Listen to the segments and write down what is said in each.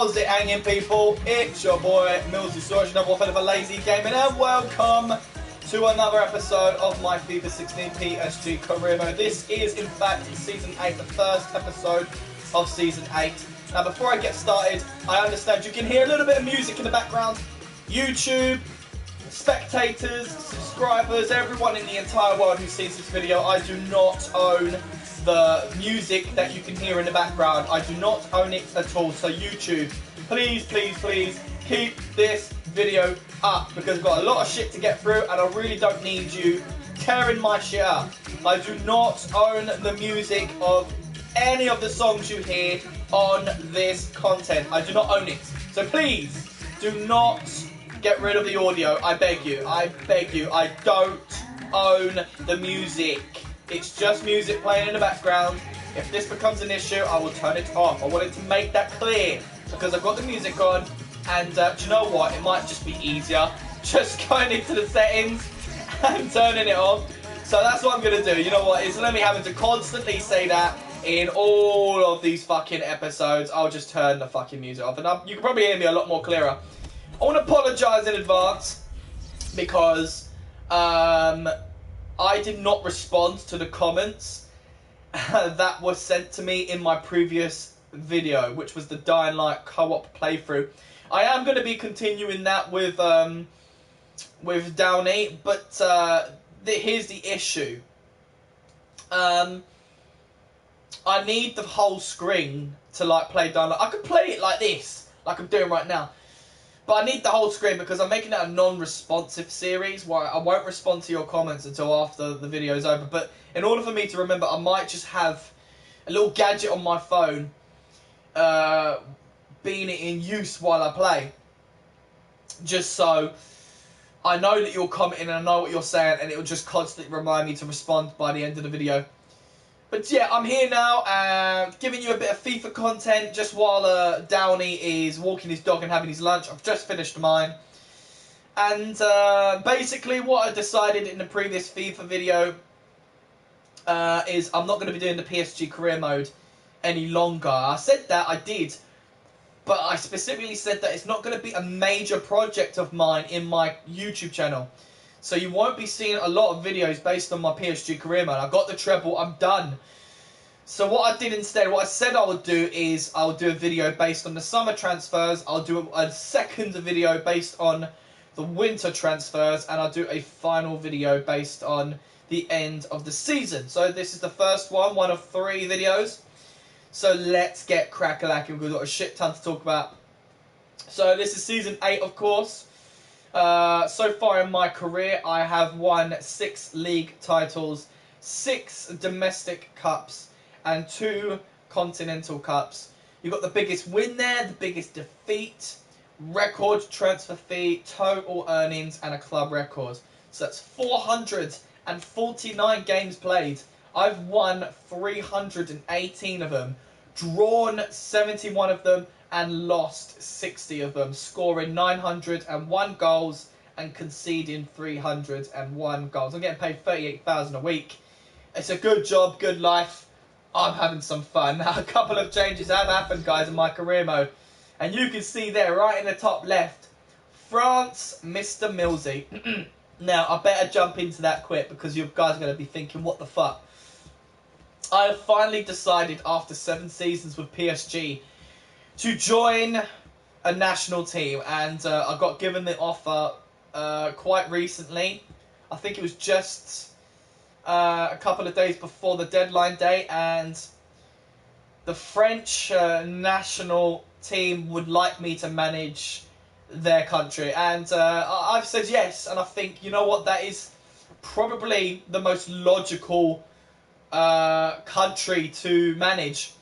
How's it hanging, people? It's your boy MillzySawUs, your number one fan of a lazy gaming, and welcome to another episode of my FIFA 16 PSG Career Mode. This is, in fact, Season 8, the first episode of Season 8. Now, before I get started, I understand you can hear a little bit of music in the background. YouTube, spectators, subscribers, everyone in the entire world who sees this video, I do not own the music that you can hear in the background. I do not own it at all. So YouTube, please, please, please keep this video up, because I've got a lot of shit to get through and I really don't need you tearing my shit up. I do not own the music of any of the songs you hear on this content. I do not own it. So please do not get rid of the audio. I beg you. I beg you. I don't own the music. It's just music playing in the background. If this becomes an issue, I will turn it off. I wanted to make that clear because I've got the music on, and do you know what? It might just be easier just going into the settings and turning it off. So that's what I'm going to do. You know what? Instead of me having to constantly say that in all of these fucking episodes, I'll just turn the fucking music off. And you can probably hear me a lot more clearer. I want to apologise in advance because I did not respond to the comments that were sent to me in my previous video, which was the Dying Light co-op playthrough. I am going to be continuing that with Downey, but here's the issue. I need the whole screen to like play Dying Light. I could play it like this, like I'm doing right now. But I need the whole screen because I'm making it a non-responsive series where I won't respond to your comments until after the video is over. But in order for me to remember, I might just have a little gadget on my phone being in use while I play. Just so I know that you're commenting and I know what you're saying, and it will just constantly remind me to respond by the end of the video. But yeah, I'm here now, giving you a bit of FIFA content just while Downey is walking his dog and having his lunch. I've just finished mine. And basically what I decided in the previous FIFA video is I'm not going to be doing the PSG Career Mode any longer. I said that, I did. But I specifically said that it's not going to be a major project of mine in my YouTube channel. So you won't be seeing a lot of videos based on my PSG Career Mode. I got the treble, I'm done. So what I did instead, what I said I would do is I would do a video based on the summer transfers. I'll do a second video based on the winter transfers. And I'll do a final video based on the end of the season. So this is the first one of 3 videos. So let's get crack-a-lacking. We've got a shit ton to talk about. So this is Season 8, of course. So far in my career, I have won 6 league titles, 6 domestic cups, and 2 continental cups. You've got the biggest win there, the biggest defeat, record transfer fee, total earnings, and a club record. So that's 449 games played. I've won 318 of them, drawn 71 of them, and lost 60 of them, scoring 901 goals and conceding 301 goals. I'm getting paid $38,000 a week. It's a good job, good life. I'm having some fun. Now, a couple of changes have happened, guys, in my career mode. And you can see there, right in the top left, France, Mr. Millzy. Now, I better jump into that quick because you guys are going to be thinking, what the fuck? I have finally decided, after 7 seasons with PSG, to join a national team, and I got given the offer quite recently. I think it was just a couple of days before the deadline date, and the French national team would like me to manage their country, and I've said yes, and I think, you know what, that is probably the most logical country to manage.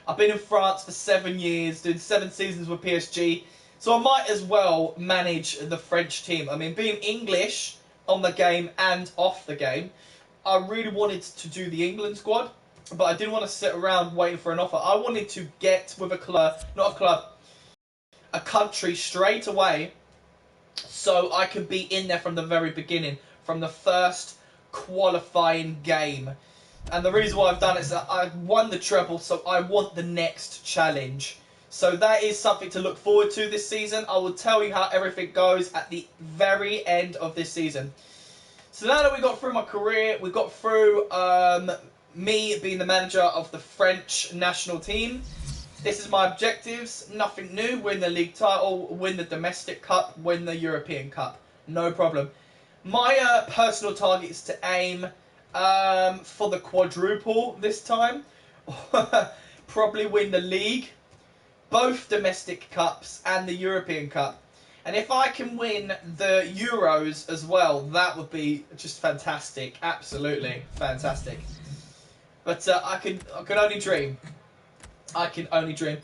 I've been in France for 7 years, doing 7 seasons with PSG, so I might as well manage the French team. I mean, being English on the game and off the game, I really wanted to do the England squad, but I didn't want to sit around waiting for an offer. I wanted to get with a club, not a club, a country straight away, so I could be in there from the very beginning, from the first qualifying game. And the reason why I've done it is that I've won the treble, so I want the next challenge. So that is something to look forward to this season. I will tell you how everything goes at the very end of this season. So now that we got through my career, we got through me being the manager of the French national team. This is my objectives. Nothing new. Win the league title, win the domestic cup, win the European Cup. No problem. My personal target is to aim for the quadruple this time. Probably win the league, both domestic cups and the European Cup. And if I can win the Euros as well, that would be just fantastic. Absolutely fantastic. But I can only dream. I can only dream.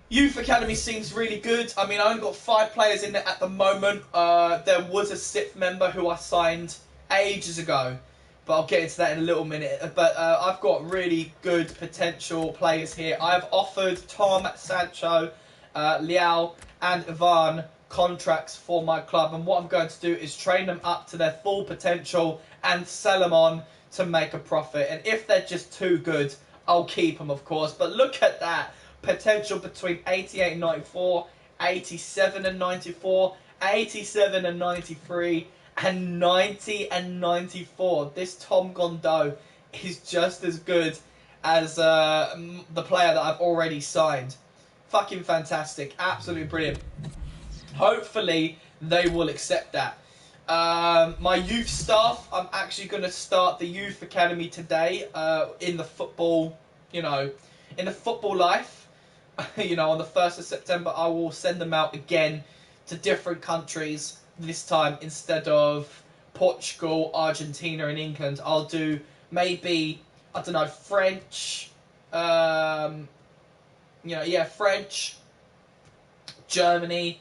Youth Academy seems really good. I mean, I only got 5 players in it at the moment. There was a 6th member who I signed ages ago. But I'll get into that in a little minute. But I've got really good potential players here. I've offered Tom, Sancho, Liao and Ivan contracts for my club. And what I'm going to do is train them up to their full potential and sell them on to make a profit. And if they're just too good, I'll keep them, of course. But look at that. Potential between 88 and 94, 87 and 94, 87 and 93, and 90 and 94. This Tom Gondot is just as good as the player that I've already signed. Fucking fantastic. Absolutely brilliant. Hopefully they will accept that. My youth staff, I'm actually going to start the youth academy today in the football, in the football life. On the 1st of September, I will send them out again to different countries. This time, instead of Portugal, Argentina and England, I'll do maybe, I don't know, French, French, Germany,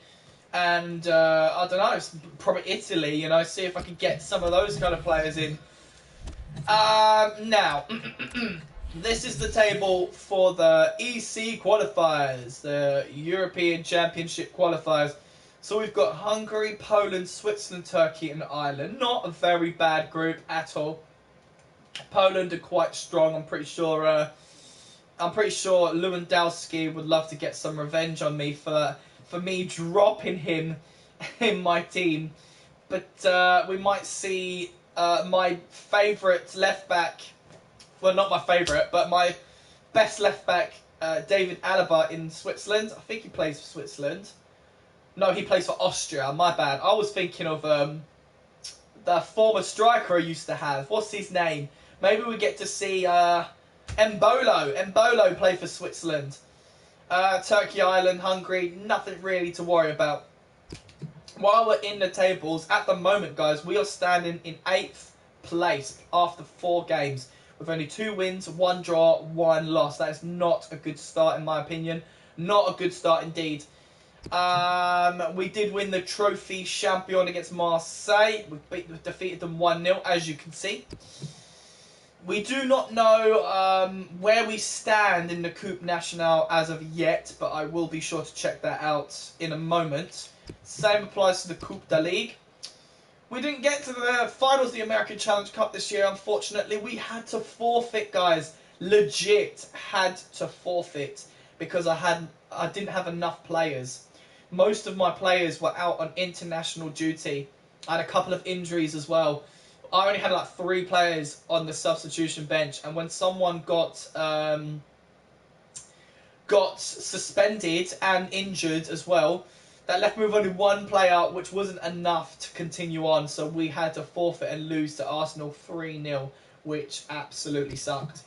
and I don't know, probably Italy, see if I can get some of those kind of players in. Now, this is the table for the EC qualifiers, the European Championship qualifiers. So we've got Hungary, Poland, Switzerland, Turkey and Ireland. Not a very bad group at all. Poland are quite strong. I'm pretty sure Lewandowski would love to get some revenge on me for me dropping him in my team. But we might see my favourite left back. Well, not my favourite, but my best left back, David Alaba in Switzerland. I think he plays for Switzerland. No, he plays for Austria. My bad. I was thinking of the former striker I used to have. What's his name? Maybe we get to see Mbolo. Mbolo play for Switzerland. Turkey, Ireland, Hungary. Nothing really to worry about. While we're in the tables, at the moment, guys, we are standing in 8th place after 4 games. With only 2 wins, 1 draw, 1 loss. That is not a good start, in my opinion. Not a good start indeed. We did win the Trophy Champion against Marseille. We defeated them 1-0, as you can see. We do not know where we stand in the Coupe Nationale as of yet, but I will be sure to check that out in a moment. Same applies to the Coupe de Ligue. We didn't get to the finals of the American Challenge Cup this year, unfortunately. We had to forfeit, guys. Legit had to forfeit because I didn't have enough players. Most of my players were out on international duty. I had a couple of injuries as well. I only had like 3 players on the substitution bench, and when someone got suspended and injured as well, that left me with only 1 player, which wasn't enough to continue on, so we had to forfeit and lose to Arsenal 3-0, which absolutely sucked.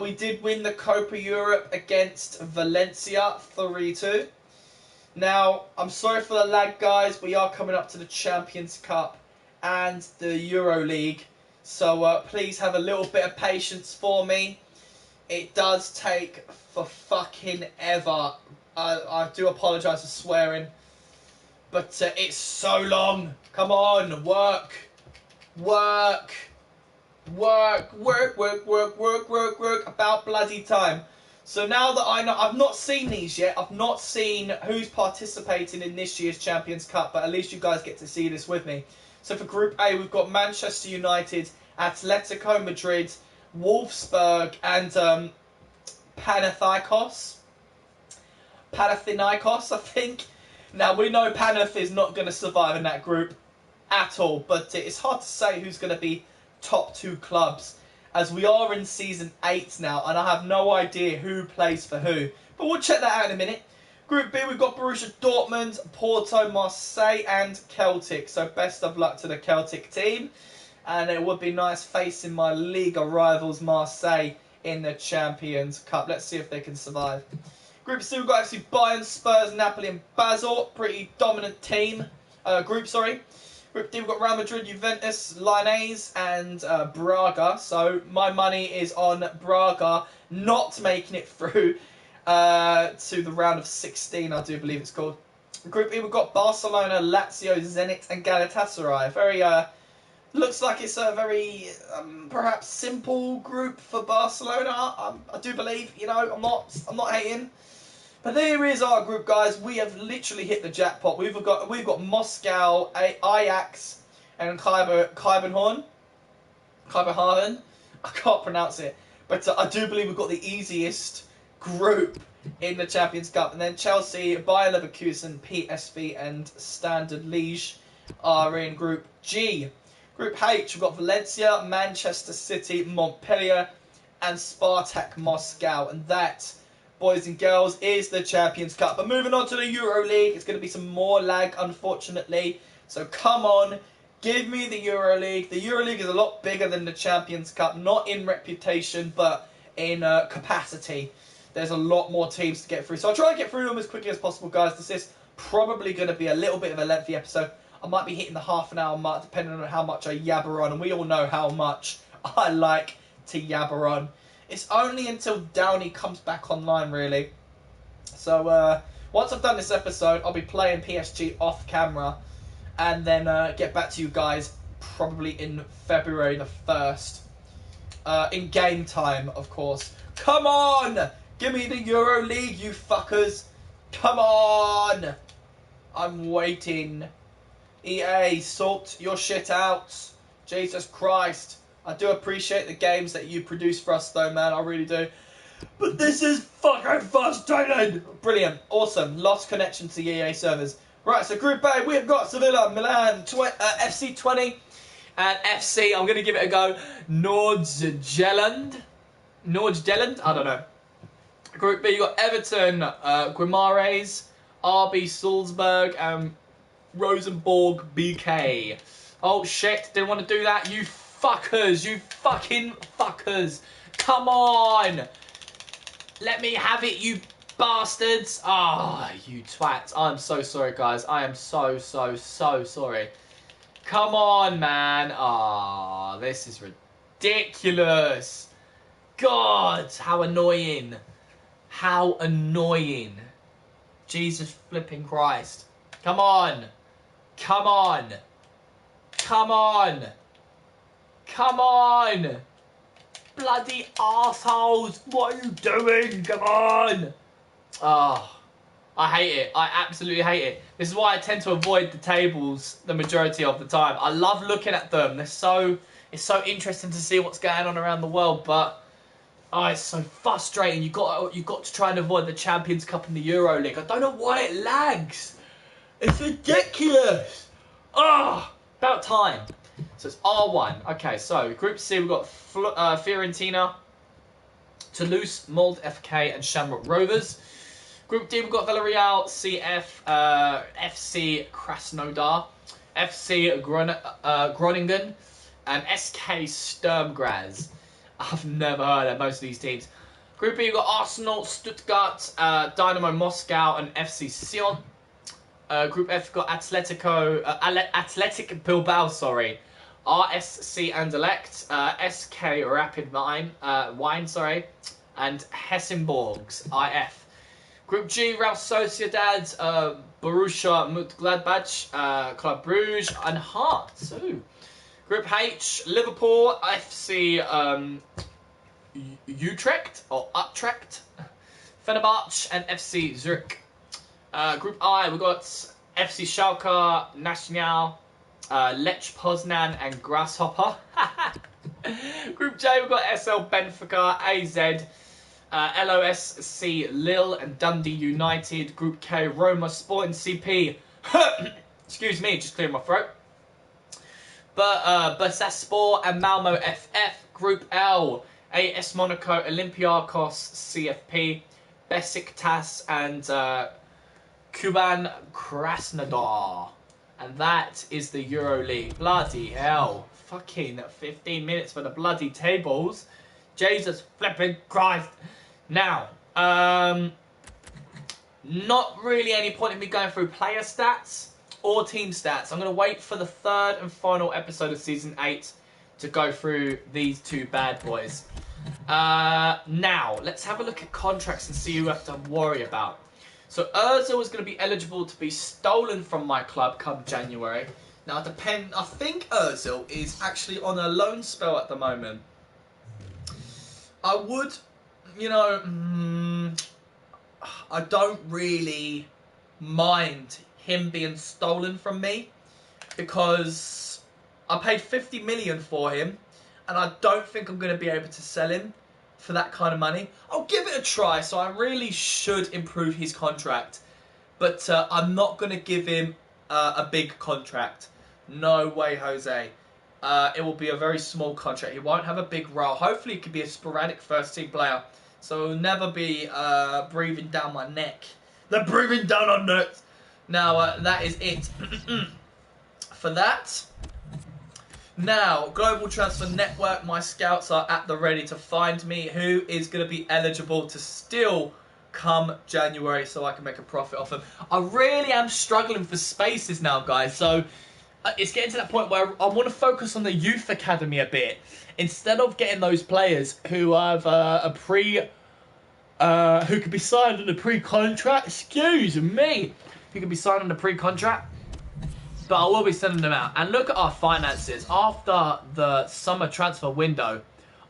We did win the Copa Europe against Valencia 3-2. Now, I'm sorry for the lag, guys. We are coming up to the Champions Cup and the Euro League, so please have a little bit of patience for me. It does take for fucking ever. I do apologise for swearing, but it's so long. Come on, work. About bloody time. So now that I know, I've not seen these yet. I've not seen who's participating in this year's Champions Cup, but at least you guys get to see this with me. So for Group A, we've got Manchester United, Atletico Madrid, Wolfsburg, and Panathinaikos. Panathinaikos, I think. Now, we know Panath is not going to survive in that group at all, but it's hard to say who's going to be top 2 clubs, as we are in Season 8 now, and I have no idea who plays for who. But we'll check that out in a minute. Group B, we've got Borussia Dortmund, Porto, Marseille, and Celtic. So best of luck to the Celtic team. And it would be nice facing my Liga rivals, Marseille, in the Champions Cup. Let's see if they can survive. Group C, we've got actually Bayern, Spurs, Napoli, and Basel. Pretty dominant team. Group D, we've got Real Madrid, Juventus, Lyonnais, and Braga. So my money is on Braga not making it through to the round of 16, I do believe it's called. Group E, we've got Barcelona, Lazio, Zenit, and Galatasaray. Very, looks like it's a very, perhaps simple group for Barcelona. I do believe, you know, I'm not hating. But there is our group, guys. We have literally hit the jackpot. We've got Moscow, Ajax, and Kiebenhorn. I can't pronounce it, but I do believe we've got the easiest group in the Champions Cup. And then Chelsea, Bayer Leverkusen, PSV, and Standard Liège are in Group G. Group H, we've got Valencia, Manchester City, Montpellier, and Spartak Moscow. And that, boys and girls, is the Champions Cup. But moving on to the Euro League, it's going to be some more lag, unfortunately. So come on, give me the Euro League. The Euro League is a lot bigger than the Champions Cup, not in reputation, but in capacity. There's a lot more teams to get through. So I'll try and get through them as quickly as possible, guys. This is probably going to be a little bit of a lengthy episode. I might be hitting the half-an-hour mark, depending on how much I yabber on. And we all know how much I like to yabber on. It's only until Downey comes back online, really. So once I've done this episode, I'll be playing PSG off camera. And then get back to you guys probably in February the 1st. In game time, of course. Come on! Give me the Euro League, you fuckers. Come on! I'm waiting. EA, sort your shit out. Jesus Christ. I do appreciate the games that you produce for us, though, man. I really do. But this is fucking frustrating. Brilliant. Awesome. Lost connection to EA servers. Right, so Group A, we've got Sevilla, Milan, FC 20, and FC, I'm going to give it a go, Nordjylland? I don't know. Group B, you got Everton, Guimarães, RB Salzburg, and Rosenborg BK. Oh shit, didn't want to do that. You fuckers, you fucking fuckers. Come on. Let me have it, you bastards. Ah, oh, you twats. I'm so sorry, guys. I am so sorry. Come on, man. Ah, oh, this is ridiculous. God, how annoying. How annoying. Jesus flipping Christ. Come on. Come on. Come on. Come on. Bloody arseholes. What are you doing? Come on. Oh, I hate it. I absolutely hate it. This is why I tend to avoid the tables the majority of the time. I love looking at them. It's so interesting to see what's going on around the world, but oh, it's so frustrating. You got to try and avoid the Champions Cup and the Euro League. I don't know why it lags. It's ridiculous. Ah, oh, about time. So it's R1. Okay, so Group C, we've got Fiorentina, Toulouse, Molde FK, and Shamrock Rovers. Group D, we've got Villarreal, CF, FC Krasnodar, FC Groningen, and SK Sturm Graz. I've never heard of most of these teams. Group B, we've got Arsenal, Stuttgart, Dynamo Moscow, and FC Sion. Group F, we've got Athletic Bilbao, sorry. RSC Anderlecht, SK Rapid Wien, and Helsingborgs, IF. Group G, Real Sociedad, Borussia Mönchengladbach, Club Brugge, and Hearts. Ooh. Group H, Liverpool, FC Utrecht, Fenerbahce, and FC Zurich. Group I, we've got FC Schalke, Nacional, Lech Poznan, and Grasshopper. Group J, we've got SL Benfica, AZ, LOSC Lille and Dundee United. Group K, Roma, Sporting CP. Excuse me, just clearing my throat. But Bursaspor and Malmo FF. Group L, AS Monaco, Olympiacos CFP, Besiktas and Kuban Krasnodar. And that is the Euroleague. Bloody hell. Fucking 15 minutes for the bloody tables. Jesus flipping Christ. Now, not really any point in me going through player stats or team stats. I'm going to wait for the third and final episode of Season 8 to go through these two bad boys. Now, let's have a look at contracts and see who we have to worry about. So, Ozil is going to be eligible to be stolen from my club come January. Now, I think Ozil is actually on a loan spell at the moment. I would, you know, I don't really mind him being stolen from me because I paid 50 million for him and I don't think I'm going to be able to sell him for that kind of money. I'll give it a try, so I really should improve his contract, but I'm not going to give him a big contract. No way, Jose. It will be a very small contract. He won't have a big role. Hopefully he could be a sporadic first-team player, so he'll never be breathing down my neck. They're breathing down our necks. Now, that is it for that. Now, Global Transfer Network, my scouts are at the ready to find me who is going to be eligible to still come January so I can make a profit off them. I really am struggling for spaces now, guys, so it's getting to that point where I want to focus on the youth academy a bit instead of getting those players who have who could be signed on a pre-contract. Excuse me, who could be signed on a pre-contract. But I will be sending them out. And look at our finances. After the summer transfer window,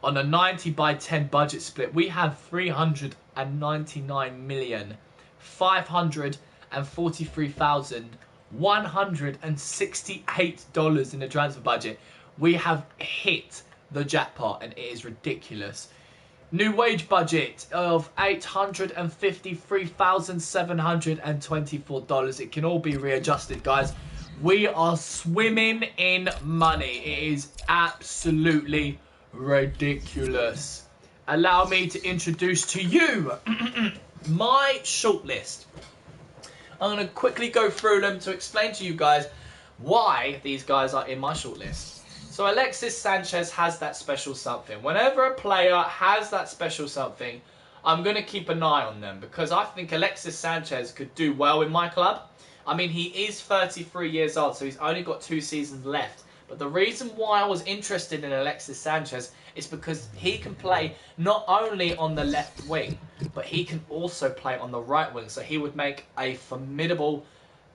on a 90/10 budget split, we have $399,543,168 in the transfer budget. We have hit the jackpot, and it is ridiculous. New wage budget of $853,724. It can all be readjusted, guys. We are swimming in money. It is absolutely ridiculous. Allow me to introduce to you my shortlist. I'm going to quickly go through them to explain to you guys why these guys are in my shortlist. So Alexis Sanchez has that special something. Whenever a player has that special something, I'm going to keep an eye on them because I think Alexis Sanchez could do well in my club. I mean, he is 33 years old, so he's only got 2 seasons left. But the reason why I was interested in Alexis Sanchez is because he can play not only on the left wing, but he can also play on the right wing. So he would make a formidable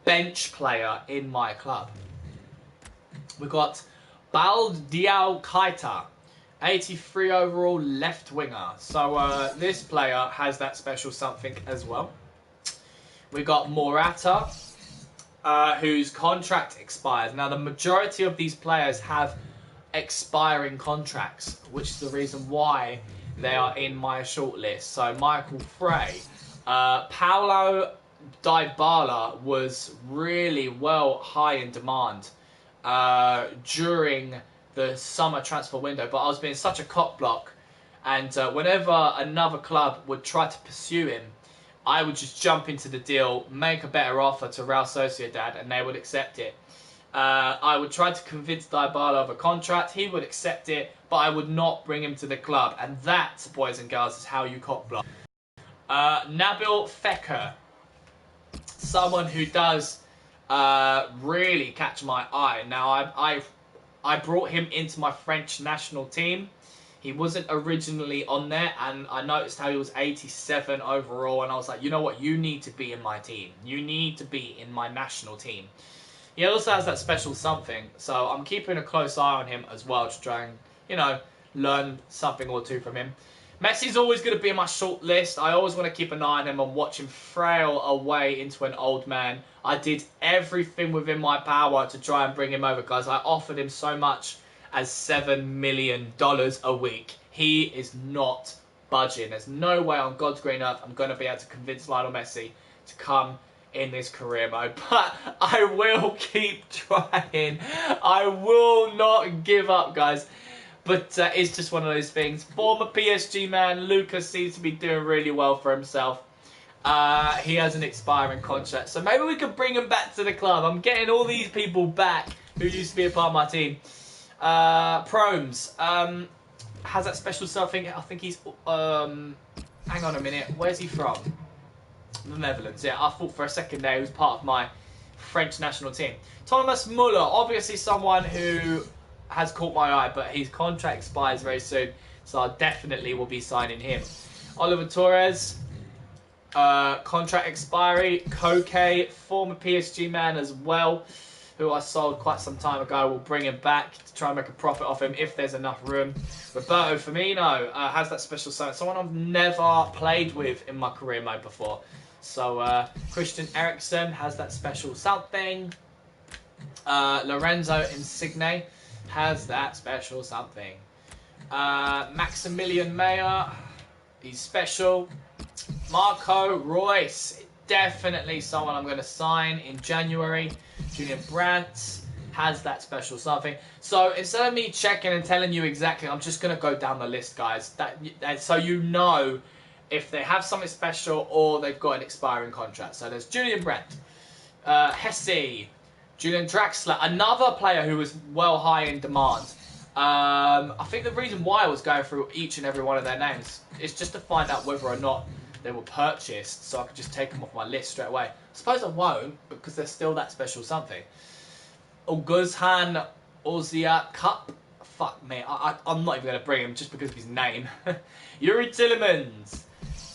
bench player in my club. We've got Baldiao Keita, 83 overall left winger. So this player has that special something as well. We got Morata, whose contract expires. Now, the majority of these players have expiring contracts, which is the reason why they are in my shortlist. So, Michael Frey. Paulo Dybala was really high in demand during the summer transfer window, but I was being such a cock block, and whenever another club would try to pursue him, I would just jump into the deal, make a better offer to Real Sociedad, and they would accept it. I would try to convince Dybala of a contract. He would accept it, but I would not bring him to the club. And that, boys and girls, is how you cock block. Nabil Fekir. Someone who does really catch my eye. Now, I brought him into my French national team. He wasn't originally on there, and I noticed how he was 87 overall, and I was like, you know what, you need to be in my team. You need to be in my national team. He also has that special something, so I'm keeping a close eye on him as well to try and, you know, learn something or two from him. Messi's always going to be in my short list. I always want to keep an eye on him and watch him frail away into an old man. I did everything within my power to try and bring him over, guys. I offered him so much as $7 million a week. He is not budging. There's no way on God's green earth I'm going to be able to convince Lionel Messi to come in this career mode. But I will keep trying. I will not give up, guys. But it's just one of those things. Former PSG man, Lucas seems to be doing really well for himself. He has an expiring contract. So maybe we could bring him back to the club. I'm getting all these people back who used to be a part of my team. Promes. Has that special something? I think he's... hang on a minute. Where's he from? The Netherlands. Yeah, I thought for a second there he was part of my French national team. Thomas Muller. Obviously someone who has caught my eye, but his contract expires very soon. So I definitely will be signing him. Oliver Torres. Contract expiry. Koke, former PSG man as well, who I sold quite some time ago. We'll bring him back to try and make a profit off him if there's enough room. Roberto Firmino has that special something. Someone I've never played with in my career mode before. So Christian Eriksen has that special something. Lorenzo Insigne has that special something. Maximilian Meyer, he's special. Marco Reus, definitely someone I'm going to sign in January. Julian Brandt has that special something. So instead of me checking and telling you exactly, I'm just going to go down the list, guys. So you know if they have something special or they've got an expiring contract. So there's Julian Brandt, Hesse, Julian Draxler, another player who was well high in demand. I think the reason why I was going through each and every one of their names is just to find out whether or not they were purchased, so I could just take them off my list straight away. I suppose I won't, because they're still that special something. Oguzhan Ozia Cup. Fuck me, I'm not even going to bring him just because of his name. Yuri Tillemans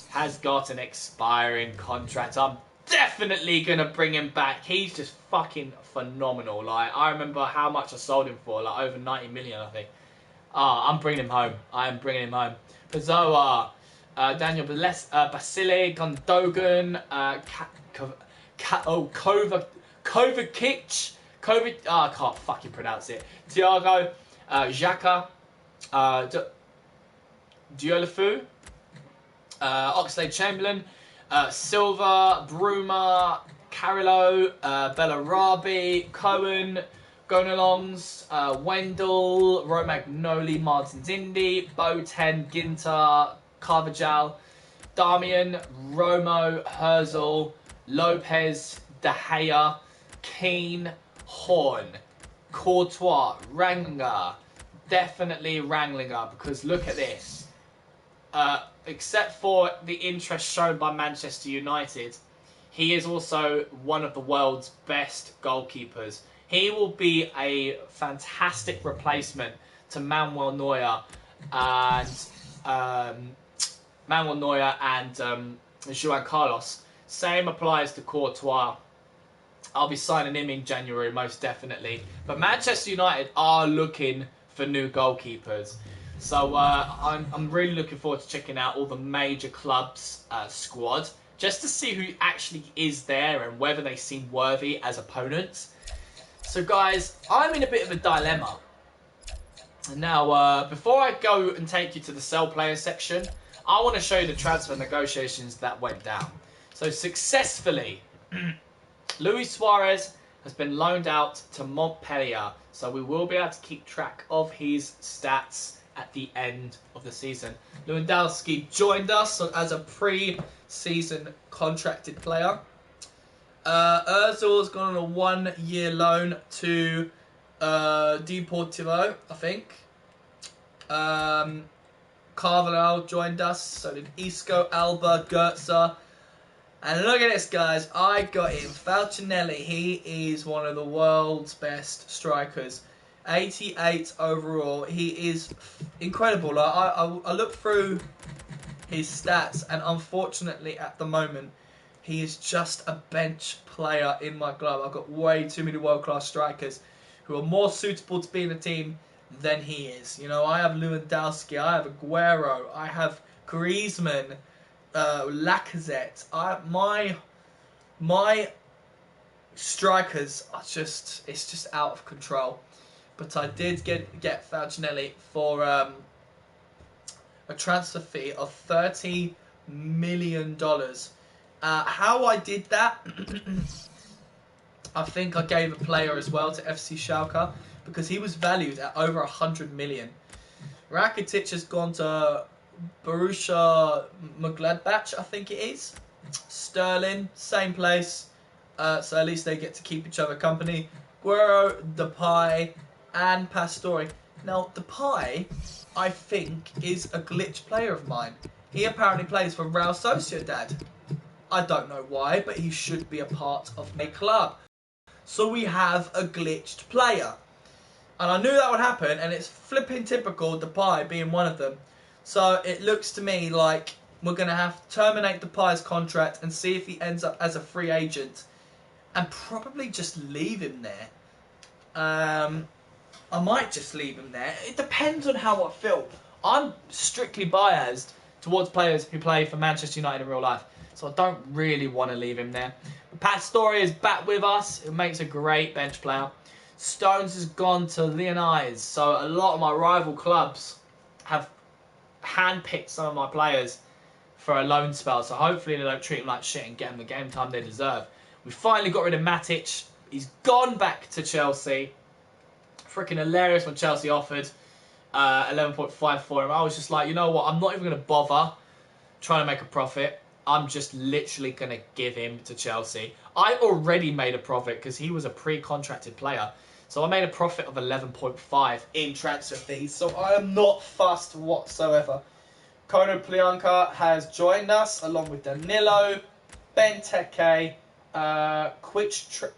has got an expiring contract. I'm definitely going to bring him back. He's just fucking phenomenal. Like, I remember how much I sold him for, like over 90 million, I think. I'm bringing him home. I am bringing him home. Pazoa, Daniel Basile, Gundogan, Kovacic, I can't fucking pronounce it. Thiago, Xhaka, Diolafu, Oxlade-Chamberlain, Silva, Bruma, Carrillo, Bellarabi, Cohen, Gonalons, Wendell, Romagnoli, Martins Indy, Boateng, Ginter, Carvajal, Damian, Romo, Herzl, Lopez, De Gea, Keane, Horn, Courtois, Rangnick, definitely Rangnick, because look at this. Except for the interest shown by Manchester United, he is also one of the world's best goalkeepers. He will be a fantastic replacement to Manuel Neuer and João Carlos. Same applies to Courtois. I'll be signing him in January, most definitely. But Manchester United are looking for new goalkeepers. So I'm really looking forward to checking out all the major clubs' squad, just to see who actually is there and whether they seem worthy as opponents. So guys, I'm in a bit of a dilemma. Now, before I go and take you to the sell player section, I want to show you the transfer negotiations that went down. So successfully, Luis Suarez has been loaned out to Montpellier. So we will be able to keep track of his stats at the end of the season. Lewandowski joined us as a pre-season contracted player. Ozil's gone on a 1-year loan to Deportivo, I think. Carvalhal joined us, so did Isco, Alba, Goetze. And look at this, guys. I got him. Falcinelli. He is one of the world's best strikers. 88 overall. He is incredible. Like, I looked through his stats, and unfortunately, at the moment, he is just a bench player in my club. I've got way too many world-class strikers who are more suitable to be in the team than he is. You know, I have Lewandowski, I have Aguero, I have Griezmann, Lacazette. My strikers are just, it's just out of control. But I did get Falcinelli for a transfer fee of $30 million. How I did that, I think I gave a player as well to FC Schalke because he was valued at over 100 million. Rakitic has gone to Borussia Mönchengladbach, I think it is. Sterling, same place. So at least they get to keep each other company. Guerrero, Depay, and Pastore. Now, Depay, I think, is a glitch player of mine. He apparently plays for Real Sociedad. I don't know why, but he should be a part of my club. So we have a glitched player. And I knew that would happen, and it's flipping typical, Depay being one of them. So it looks to me like we're going to have to terminate Depay's contract and see if he ends up as a free agent. And probably just leave him there. I might just leave him there. It depends on how I feel. I'm strictly biased towards players who play for Manchester United in real life. So I don't really want to leave him there. But Pastore is back with us. It makes a great bench player. Stones has gone to Lyonnais. So a lot of my rival clubs have handpicked some of my players for a loan spell. So hopefully they don't treat them like shit and get them the game time they deserve. We finally got rid of Matic. He's gone back to Chelsea. Freaking hilarious when Chelsea offered 11.5 for him. I was just like, you know what? I'm not even going to bother trying to make a profit. I'm just literally going to give him to Chelsea. I already made a profit because he was a pre-contracted player. So I made a profit of 11.5 in transfer fees. So I am not fussed whatsoever. Kono Plianka has joined us along with Danilo, Benteke, Quichowiak,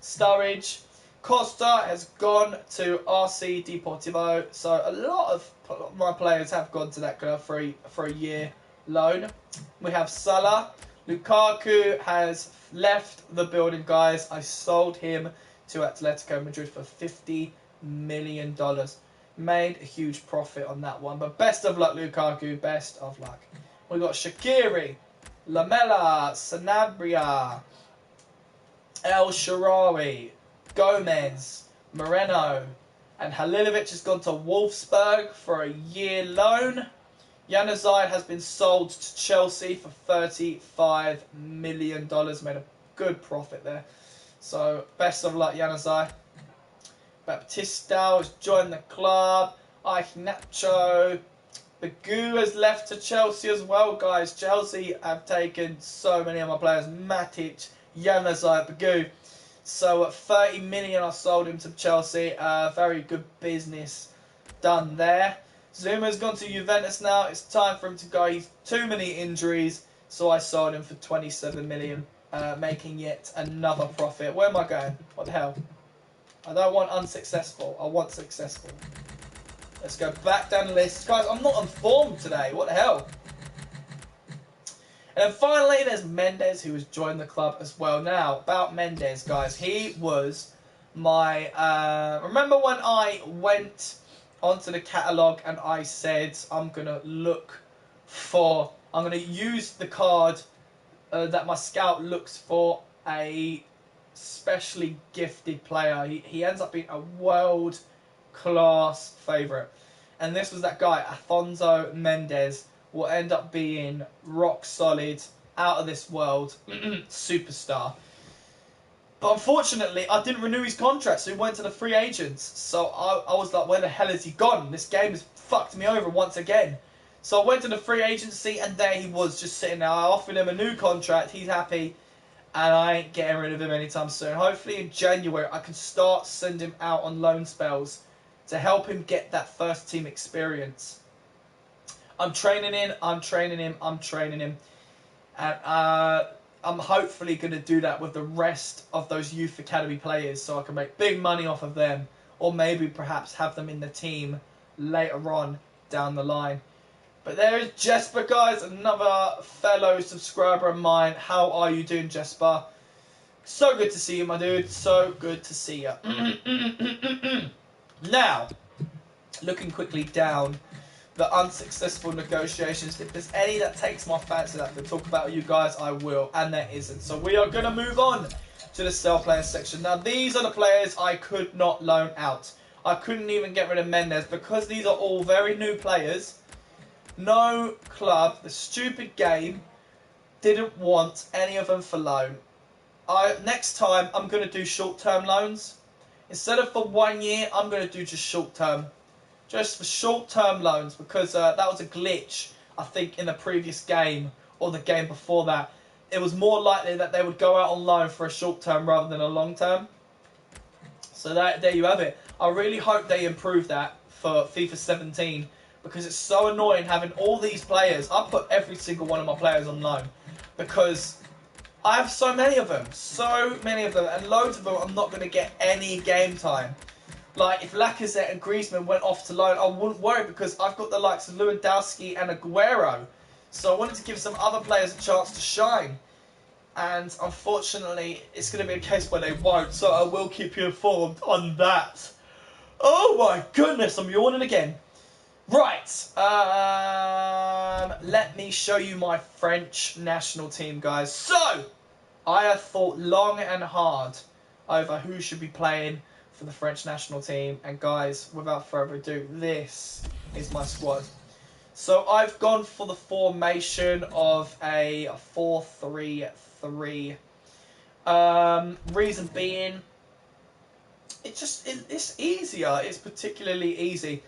Sturridge. Costa has gone to RC Deportivo, so a lot of my players have gone to that club for a year loan. We have Salah. Lukaku has left the building, guys. I sold him to Atletico Madrid for $50 million. Made a huge profit on that one, but best of luck, Lukaku. Best of luck. We got Shaqiri, Lamela, Sanabria, El Shaarawy, Gomez, Moreno, and Halilovic has gone to Wolfsburg for a year loan. Januzaj has been sold to Chelsea for $35 million. Made a good profit there. So, best of luck, Januzaj. Baptista has joined the club. Iheanacho. Bagu has left to Chelsea as well, guys. Chelsea have taken so many of my players. Matic, Januzaj, Bagu. So at 30 million, I sold him to Chelsea. Very good business done there. Zuma's gone to Juventus now. It's time for him to go. He's too many injuries, so I sold him for 27 million, making yet another profit. Where am I going? What the hell? I don't want unsuccessful. I want successful. Let's go back down the list. Guys, I'm not informed today. What the hell? And then finally, there's Mendes, who has joined the club as well. Now, about Mendes, guys. He was my... remember when I went onto the catalogue and I said, I'm going to look for... I'm going to use the card that my scout looks for a specially gifted player. He ends up being a world-class favourite. And this was that guy, Afonso Mendes, will end up being rock solid, out of this world, superstar. But unfortunately, I didn't renew his contract, so he went to the free agents. So I was like, where the hell has he gone? This game has fucked me over once again. So I went to the free agency, and there he was, just sitting there. I offered him a new contract, he's happy, and I ain't getting rid of him anytime soon. Hopefully in January, I can start sending him out on loan spells to help him get that first team experience. I'm training him. And I'm hopefully going to do that with the rest of those youth academy players so I can make big money off of them. Or maybe perhaps have them in the team later on down the line. But there is Jesper, guys, another fellow subscriber of mine. How are you doing, Jesper? So good to see you, my dude. So good to see you. Now, looking quickly down the unsuccessful negotiations. If there's any that takes my fancy that I can talk about with you guys, I will. And there isn't. So we are going to move on to the sell players section. Now, these are the players I could not loan out. I couldn't even get rid of Mendes because these are all very new players. No club, the stupid game, didn't want any of them for loan. Next time, I'm going to do short-term loans. Instead of for 1 year, I'm going to do just short-term. Just for short-term loans, because that was a glitch, I think, in the previous game, or the game before that. It was more likely that they would go out on loan for a short-term rather than a long-term. So there you have it. I really hope they improve that for FIFA 17, because it's so annoying having all these players. I put every single one of my players on loan, because I have so many of them. So many of them. And loads of them I'm not going to get any game time. Like, if Lacazette and Griezmann went off to loan, I wouldn't worry, because I've got the likes of Lewandowski and Aguero. So I wanted to give some other players a chance to shine. And unfortunately, it's going to be a case where they won't. So I will keep you informed on that. Oh my goodness, I'm yawning again. Right, let me show you my French national team, guys. So, I have thought long and hard over who should be playing for the French national team. And guys, without further ado, this is my squad. So, I've gone for the formation of a 4-3-3. Reason being, it's easier. It's particularly easy.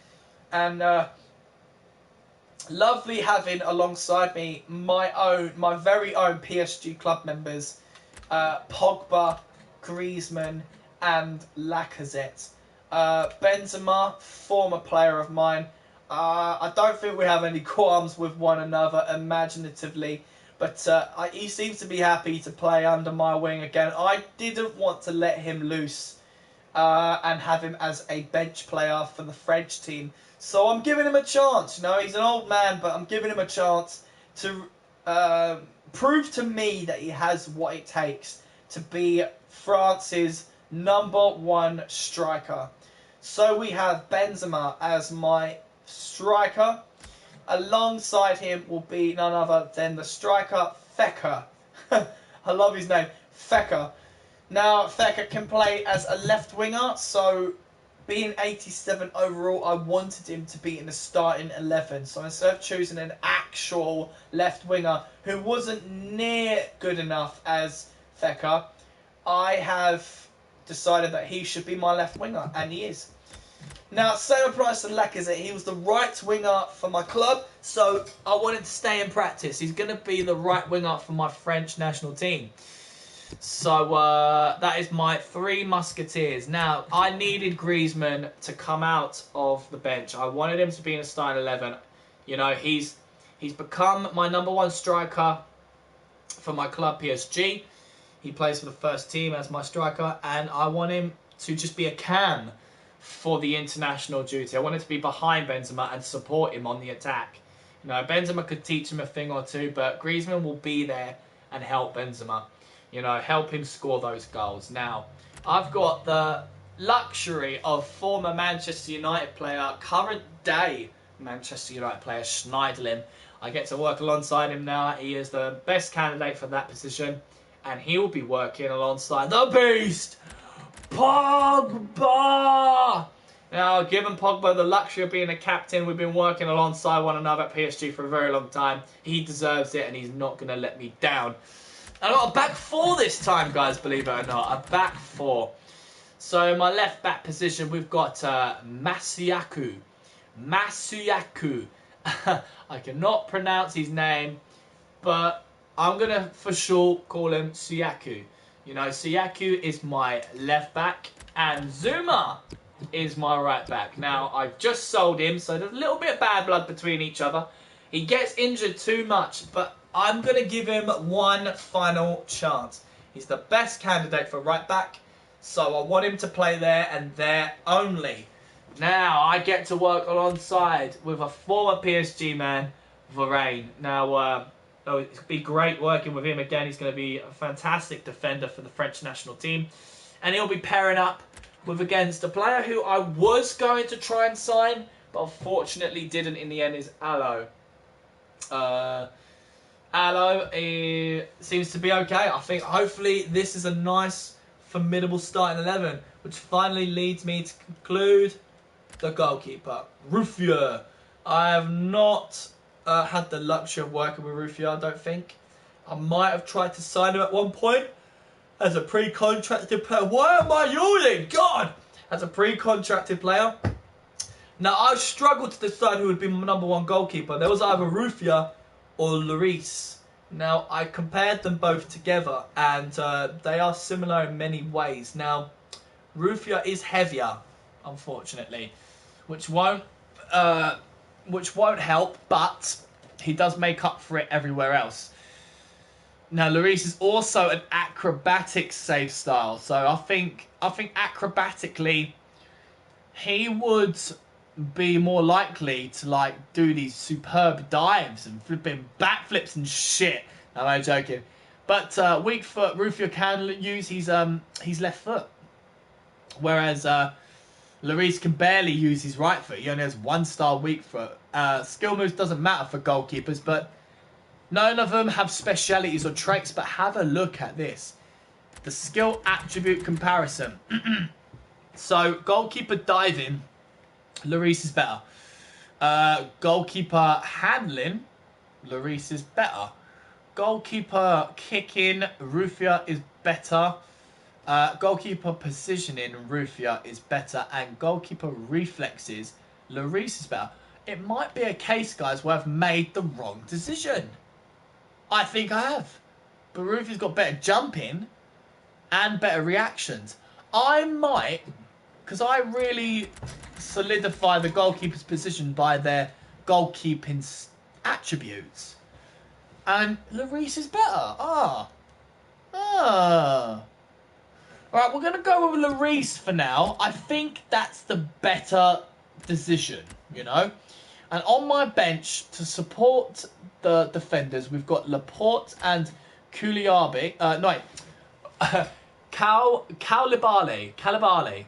And lovely having alongside me my very own PSG club members, Pogba, Griezmann, and Lacazette. Benzema, former player of mine. I don't think we have any qualms with one another imaginatively, but he seems to be happy to play under my wing again. I didn't want to let him loose and have him as a bench player for the French team. So I'm giving him a chance. You know, he's an old man, but I'm giving him a chance to prove to me that he has what it takes to be France's #1 striker. So we have Benzema as my striker. Alongside him will be none other than the striker, Feka. I love his name, Feka. Now, Feka can play as a left winger, so being 87 overall, I wanted him to be in the starting 11. So instead of choosing an actual left winger who wasn't near good enough as Feka, I have decided that he should be my left winger, and he is. Now, same applies to Lacazette. He was the right winger for my club, so I wanted to stay in practice. He's going to be the right winger for my French national team. So that is my three musketeers. Now, I needed Griezmann to come out of the bench. I wanted him to be in a starting 11. You know, he's become my #1 striker for my club, PSG. He plays for the first team as my striker, and I want him to just be a cam for the international duty. I want him to be behind Benzema and support him on the attack. You know, Benzema could teach him a thing or two, but Griezmann will be there and help Benzema. You know, help him score those goals. Now, I've got the luxury of former Manchester United player, current day Manchester United player, Schneiderlin. I get to work alongside him now. He is the best candidate for that position. And he will be working alongside the beast, Pogba! Now, given Pogba the luxury of being a captain, we've been working alongside one another at PSG for a very long time. He deserves it, and he's not going to let me down. I got a back four this time, guys, believe it or not. A back four. So, in my left back position, we've got Masuaku. Masuaku. I cannot pronounce his name, but I'm going to, for short, call him Suyaku. You know, Suyaku is my left back, and Zuma is my right back. Now, I've just sold him, so there's a little bit of bad blood between each other. He gets injured too much, but I'm going to give him one final chance. He's the best candidate for right back, so I want him to play there and there only. Now, I get to work alongside with a former PSG man, Varane. Now, it'll be great working with him again. He's going to be a fantastic defender for the French national team. And he'll be pairing up with against a player who I was going to try and sign, but unfortunately didn't in the end, is Allo. Allo seems to be okay. I think hopefully this is a nice, formidable starting 11. which finally leads me to conclude the goalkeeper, Rufio. I have not had the luxury of working with Rufio, I don't think. I might have tried to sign him at one point as a pre-contracted player. Why am I yawning? God! As a pre-contracted player. Now, I struggled to decide who would be my number one goalkeeper. There was either Rufio or Lloris. Now, I compared them both together, and they are similar in many ways. Now, Rufio is heavier, unfortunately, which won't help, but he does make up for it everywhere else. Now, Lloris is also an acrobatic save style, so I think acrobatically he would be more likely to like do these superb dives and flipping backflips and shit. No, I'm joking. But weak foot, Rufio can use his left foot, whereas Lloris can barely use his right foot. He only has one star weak foot. Skill moves doesn't matter for goalkeepers, but none of them have specialities or traits. But have a look at this, the skill attribute comparison. So goalkeeper diving, Lloris is better. Goalkeeper handling, Lloris is better. Goalkeeper kicking, Rufio is better. Goalkeeper positioning, Rufio is better. And goalkeeper reflexes, Lloris is better. It might be a case, guys, where I've made the wrong decision. I think I have. But Rufio's got better jumping and better reactions. I might, because I really solidify the goalkeeper's position by their goalkeeping attributes. And Lloris is better. Alright, we're going to go with Lloris for now. I think that's the better decision, you know. And on my bench, to support the defenders, we've got Laporte and Koulibaly. Koulibaly.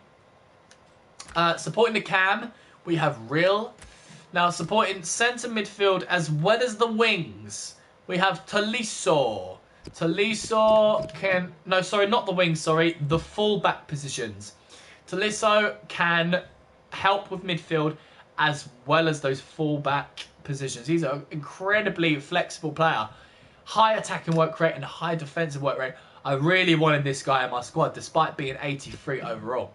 Supporting the cam, we have Real. Now, supporting centre midfield as well as the wings, we have Tolisso. Tolisso can... No, sorry, not the wings, sorry. The full-back positions. Tolisso can help with midfield as well as those full-back positions. He's an incredibly flexible player. High attacking work rate and high defensive work rate. I really wanted this guy in my squad, despite being 83 overall.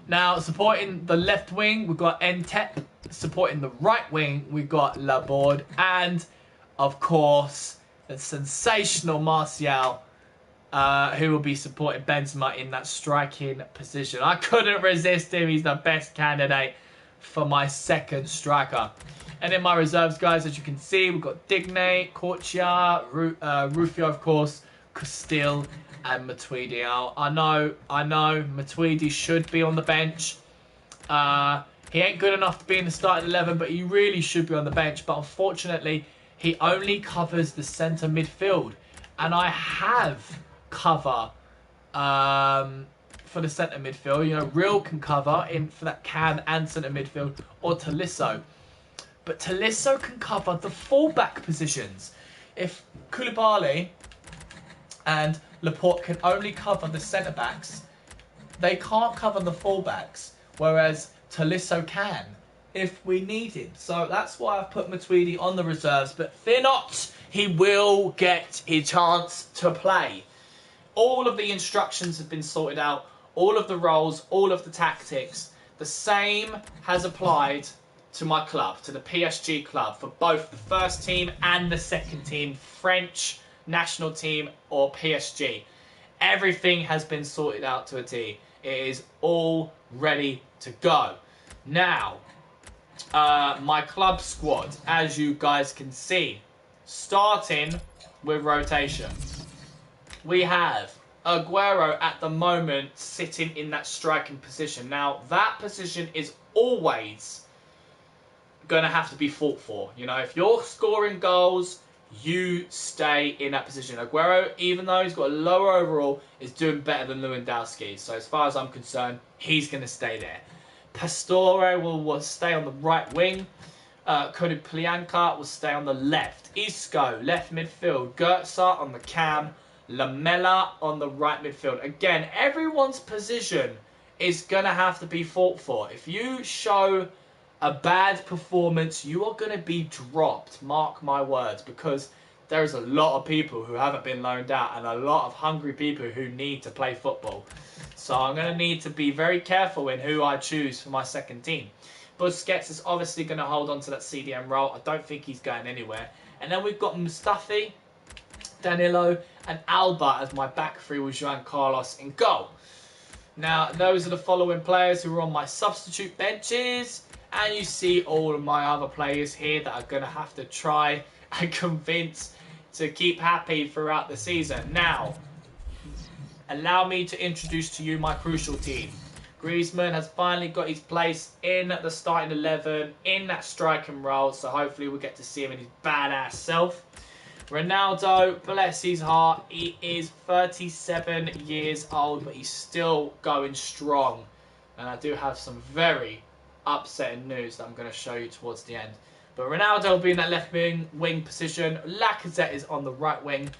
Now, supporting the left wing, we've got Ntep. Supporting the right wing, we've got Laborde. And, of course, the sensational Martial, who will be supporting Benzema in that striking position. I couldn't resist him. He's the best candidate for my second striker. And in my reserves, guys, as you can see, we've got Digne, Corchia, Rufio, of course, Castile, and Matuidi. I know, Matuidi should be on the bench. He ain't good enough to be in the starting 11, but he really should be on the bench. But unfortunately, he only covers the centre midfield. And I have cover for the centre midfield. You know, Real can cover in for that cam and centre midfield, or Tolisso. But Tolisso can cover the full-back positions. If Koulibaly and Laporte can only cover the centre-backs, they can't cover the full-backs, whereas Tolisso can, if we need him. So that's why I've put Matuidi on the reserves. But fear not, he will get his chance to play. All of the instructions have been sorted out. All of the roles, all of the tactics. The same has applied to my club, to the PSG club, for both the first team and the second team, French national team or PSG. Everything has been sorted out to a T. It is all ready to go. Now, my club squad, as you guys can see, starting with rotation. We have Aguero at the moment sitting in that striking position. Now, that position is always going to have to be fought for. You know, if you're scoring goals, you stay in that position. Aguero, even though he's got a lower overall, is doing better than Lewandowski. So as far as I'm concerned, he's going to stay there. Pastore will stay on the right wing. Konoplyanka will stay on the left. Isco, left midfield. Goetze on the cam. Lamela on the right midfield. Again, everyone's position is going to have to be fought for. If you show a bad performance, you are going to be dropped. Mark my words, because there's a lot of people who haven't been loaned out and a lot of hungry people who need to play football. So I'm going to need to be very careful in who I choose for my second team. Busquets is obviously going to hold on to that CDM role. I don't think he's going anywhere. And then we've got Mustafi, Danilo and Alba as my back three with João Carlos in goal. Now, those are the following players who are on my substitute benches. And you see all of my other players here that are going to have to try and convince to keep happy throughout the season. Now, allow me to introduce to you my crucial team. Griezmann has finally got his place in the starting 11, in that striking role. So hopefully we'll get to see him in his badass self. Ronaldo, bless his heart, he is 37 years old, but he's still going strong. And I do have some very upsetting news that I'm going to show you towards the end. But Ronaldo will be in that left wing position. Lacazette is on the right wing.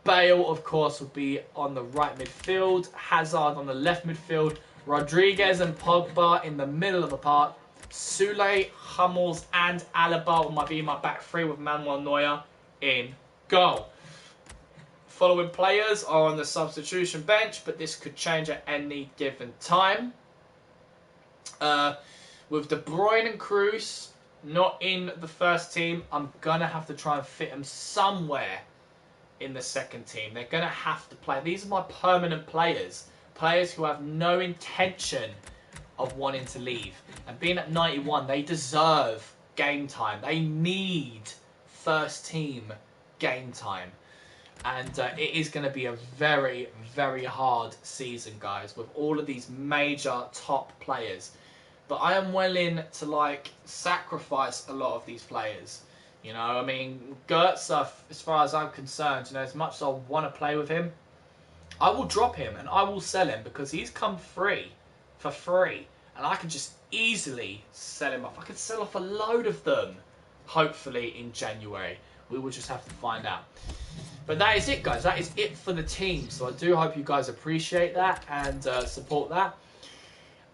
Bale, of course, will be on the right midfield. Hazard on the left midfield. Rodriguez and Pogba in the middle of the park. Soule, Hummels and Alaba might be my back three with Manuel Neuer in goal. Following players are on the substitution bench, but this could change at any given time. With De Bruyne and Kroos not in the first team, I'm going to have to try and fit them somewhere in the second team. They're going to have to play. These are my permanent players. Players who have no intention of wanting to leave. And being at 91, they deserve game time. They need first team game time. And it is going to be a very, very hard season, guys, with all of these major top players. But I am willing to, sacrifice a lot of these players. You know, I mean, Goetze, as far as I'm concerned, as much as I want to play with him, I will drop him and I will sell him because he's come free, for free. And I can just easily sell him off. I could sell off a load of them, hopefully, in January. We will just have to find out. But that is it, guys. That is it for the team. So I do hope you guys appreciate that and support that.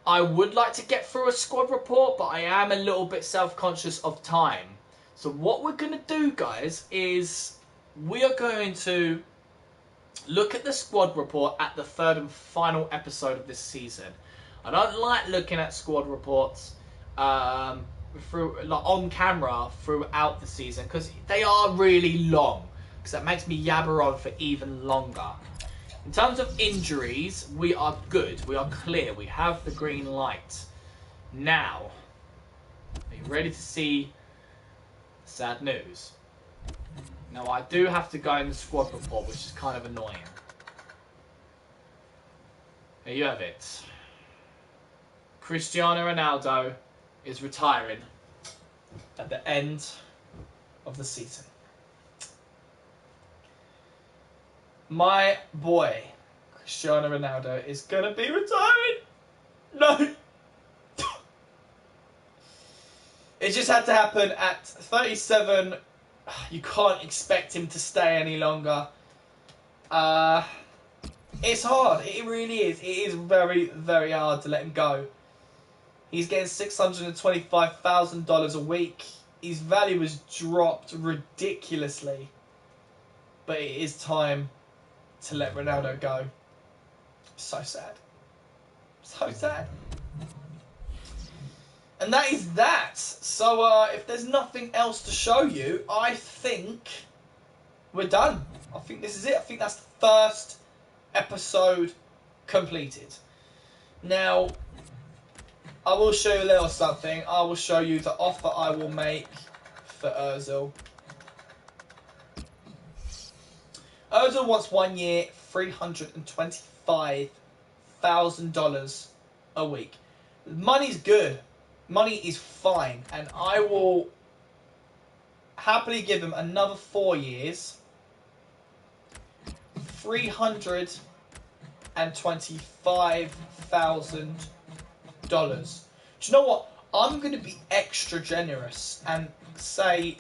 I would like to get through a squad report, but I am a little bit self-conscious of time. So what we're going to do, guys, is we are going to look at the squad report at the third and final episode of this season. I don't like looking at squad reports on camera throughout the season because they are really long. Because that makes me yabber on for even longer. In terms of injuries, we are good. We are clear. We have the green light. Now, are you ready to see sad news? Now, I do have to go in the squad report, which is kind of annoying. There you have it. Cristiano Ronaldo is retiring at the end of the season. My boy, Cristiano Ronaldo, is going to be retiring. No. It just had to happen at 37. You can't expect him to stay any longer. It's hard. It really is. It is very, very hard to let him go. He's getting $625,000 a week. His value has dropped ridiculously. But it is time to let Ronaldo go. So sad. So sad. And that is that. So if there's nothing else to show you, I think we're done. I think this is it. I think that's the first episode completed. Now, I will show you a little something. I will show you the offer I will make for Ozil. Ozil wants 1 year, $325,000 a week. Money's good. Money is fine. And I will happily give him another 4 years, $325,000. Do you know what? I'm going to be extra generous and say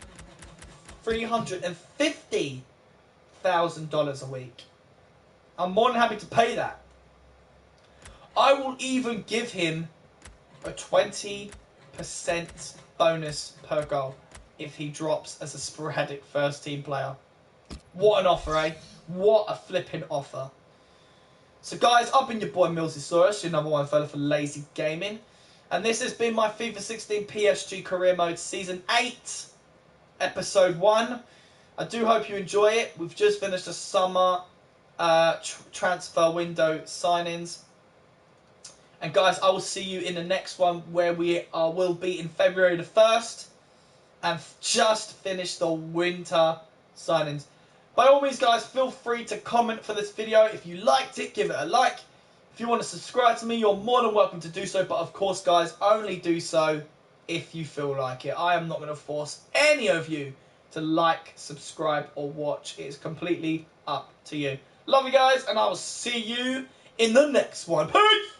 $350,000 a week. I'm more than happy to pay that. I will even give him a 20% bonus per goal if he drops as a sporadic first team player. What an offer, eh? What a flipping offer. So guys, I've been your boy MillzySawUs, your number one fella for lazy gaming. And this has been my FIFA 16 PSG Career Mode Season 8, Episode 1. I do hope you enjoy it. We've just finished the summer transfer window signings. And guys, I will see you in the next one where we will be in February the 1st. And just finished the winter signings. By all means, guys, feel free to comment for this video. If you liked it, give it a like. If you want to subscribe to me, you're more than welcome to do so. But of course, guys, only do so if you feel like it. I am not going to force any of you to like, subscribe, or watch. It is completely up to you. Love you guys, and I will see you in the next one. Peace!